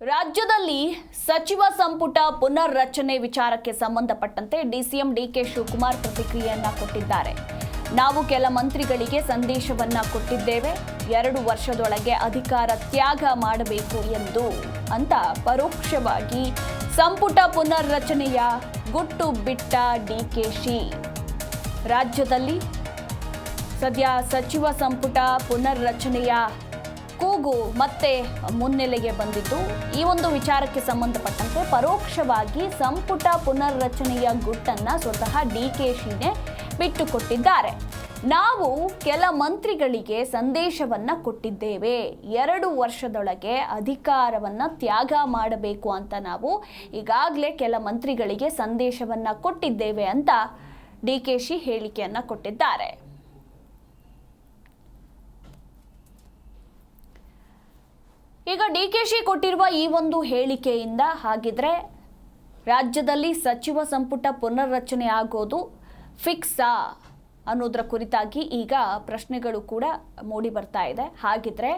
ರಾಜ್ಯದಲ್ಲಿ ಸಚಿವ ಸಂಪುಟ ಪುನರ್ ರಚನೆ ವಿಚಾರಕ್ಕೆ ಸಂಬಂಧಪಟ್ಟಂತೆ ಡಿಸಿಎಂ ಡಿಕೆ ಶಿವಕುಮಾರ್ ಪ್ರತಿಕ್ರಿಯೆಯನ್ನ ಕೊಟ್ಟಿದ್ದಾರೆ. ನಾವು ಕೆಲ ಮಂತ್ರಿಗಳಿಗೆ ಸಂದೇಶವನ್ನ ಕೊಟ್ಟಿದ್ದೇವೆ, 2 ವರ್ಷದೊಳಗೆ ಅಧಿಕಾರ ತ್ಯಾಗ ಮಾಡಬೇಕು ಅಂತ ಪರೋಕ್ಷವಾಗಿ ಸಂಪುಟ ಪುನರ್ ರಚನೆಯ ಗುಟ್ಟು ಬಿಟ್ಟ ಡಿಕೆಶಿ. ರಾಜ್ಯದಲ್ಲಿ ಸದ್ಯ ಸಚಿವ ಸಂಪುಟ ಪುನರ್ ರಚನೆಯ ಕೂಗು ಮತ್ತೆ ಮುನ್ನೆಲೆಗೆ ಬಂದಿದ್ದು, ಈ ಒಂದು ವಿಚಾರಕ್ಕೆ ಸಂಬಂಧಪಟ್ಟಂತೆ ಪರೋಕ್ಷವಾಗಿ ಸಂಪುಟ ಪುನರ್ ರಚನೆಯ ಗುಟ್ಟನ್ನ ಸ್ವತಃ ಡಿಕೆಶಿನೇ ಬಿಟ್ಟುಕೊಟ್ಟಿದ್ದಾರೆ. ನಾವು ಕೆಲ ಮಂತ್ರಿಗಳಿಗೆ ಸಂದೇಶವನ್ನ ಕೊಟ್ಟಿದ್ದೇವೆ, 2 ವರ್ಷದೊಳಗೆ ಅಧಿಕಾರವನ್ನ ತ್ಯಾಗ ಮಾಡಬೇಕು ಅಂತ ನಾವು ಈಗಾಗಲೇ ಕೆಲ ಮಂತ್ರಿಗಳಿಗೆ ಸಂದೇಶವನ್ನ ಕೊಟ್ಟಿದ್ದೇವೆ ಅಂತ ಡಿಕೆಶಿ ಹೇಳಿಕೆಯನ್ನ ಕೊಟ್ಟಿದ್ದಾರೆ. ಈಗ ಡಿಕೆಶಿ ಕೊಟ್ಟಿರುವ ಈ ಒಂದು ಹೇಳಿಕೆಯಿಂದ ಹಾಗಿದ್ರೆ ರಾಜ್ಯದಲ್ಲಿ ಸಚಿವ ಸಂಪುಟ ಪುನರ್ರಚನೆ ಆಗೋದು ಫಿಕ್ಸಾ ಅನ್ನೋದರ ಕುರಿತಾಗಿ ಈಗ ಪ್ರಶ್ನೆಗಳು ಕೂಡ ಮೂಡಿ ಬರ್ತಾ ಇದೆ. ಹಾಗಿದ್ರೆ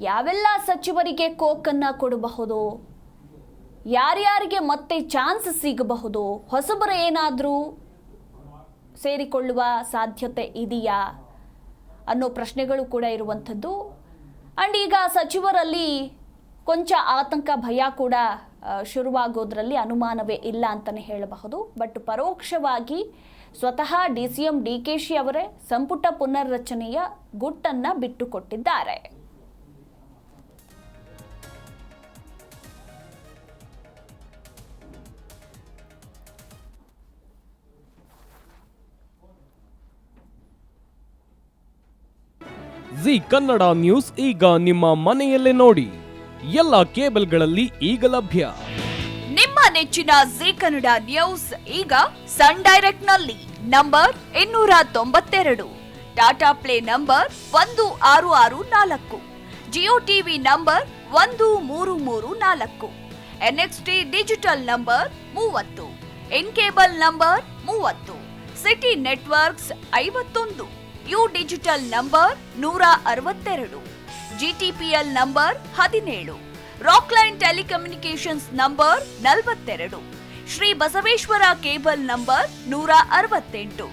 ಯಾವೆಲ್ಲ ಸಚಿವರಿಗೆ ಕೋಕನ್ನ ಕೊಡಬಹುದು, ಯಾರ್ಯಾರಿಗೆ ಮತ್ತೆ ಚಾನ್ಸ್ ಸಿಗಬಹುದು, ಹೊಸಬರು ಏನಾದರೂ ಸೇರಿಕೊಳ್ಳುವ ಸಾಧ್ಯತೆ ಇದೆಯಾ ಅನ್ನೋ ಪ್ರಶ್ನೆಗಳು ಕೂಡ ಇರುವಂಥದ್ದು. ಅಂಡ್ ಈಗ ಸಚಿವರಲ್ಲಿ ಕೊಂಚ ಆತಂಕ ಭಯ ಕೂಡ ಶುರುವಾಗೋದ್ರಲ್ಲಿ ಅನುಮಾನವೇ ಇಲ್ಲ ಅಂತಲೇ ಹೇಳಬಹುದು. ಬಟ್ ಪರೋಕ್ಷವಾಗಿ ಸ್ವತಃ ಡಿಸಿಎಂ ಡಿಕೆಶಿ ಅವರೇ ಸಂಪುಟ ಪುನರ್ರಚನೆಯ ಗುಟ್ಟನ್ನ ಬಿಟ್ಟುಕೊಟ್ಟಿದ್ದಾರೆ. ಜಿ ಕನ್ನಡ ನ್ಯೂಸ್ ಈಗ ನಿಮ್ಮ ಮನೆಯಲ್ಲೇ ನೋಡಿ, ಎಲ್ಲ ಕೇಬಲ್ಗಳಲ್ಲಿ ಈಗ ಲಭ್ಯ. ನಿಮ್ಮ ನೆಚ್ಚಿನ ಜಿ ಕನ್ನಡ ನ್ಯೂಸ್ ಈಗ ಸನ್ ಡೈರೆಕ್ಟ್ ನಲ್ಲಿ number 292, Tata play number 1664, Jio TV number 1334, NXT digital number 30, in cable number 30, city networks 51, U digital number 162, GTPL number 17, Rockline telecommunications number 42, Shri Basaveshwara cable number 168,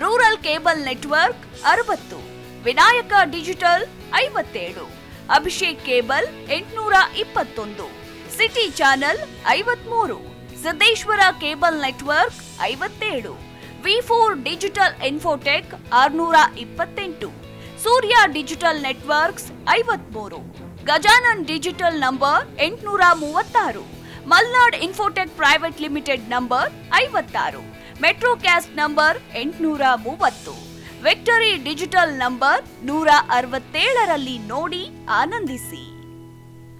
rural cable network 60, Vinayaka digital 57, Abhishek cable 821, city channel 53, Siddeshwara cable network 57, V4 digital Infotech 628, Surya digital networks 53, Gajanan digital number 836, Malnad infotech private limited number 56, Metrocast number 830, victory digital number 167ರಲ್ಲಿ ನೋಡಿ ಆನಂದಿಸಿ.